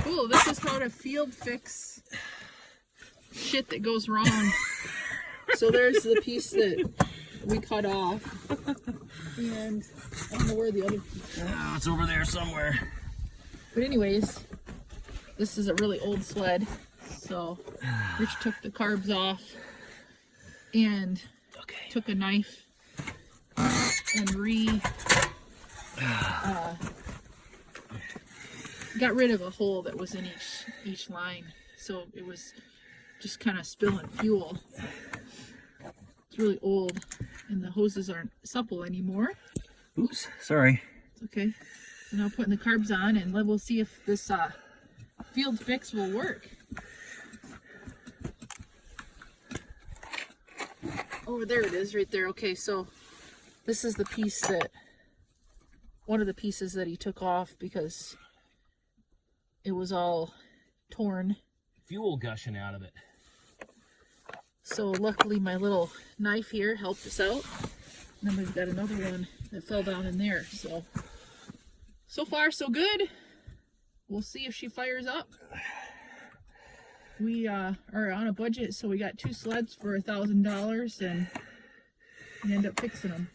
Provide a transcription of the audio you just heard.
Cool, this is how to field fix shit that goes wrong. So there's the piece that we cut off. And I don't know where the other piece is. Oh, it's over there somewhere. But anyways, this is a really old sled. So Rich took the carbs off and took a knife and got rid of a hole that was in each line. So it was just kind of spilling fuel. It's really old and the hoses aren't supple anymore. Oops, sorry. It's okay. So now putting the carbs on and we'll see if this field fix will work. Oh, there it is right there. Okay, so this is the piece that, one of the pieces that he took off because it was all torn. Fuel gushing out of it. So luckily my little knife here helped us out. And then we've got another one that fell down in there. So far so good. We'll see if she fires up. We are on a budget, so we got 2 sleds for $1,000 and we end up fixing them.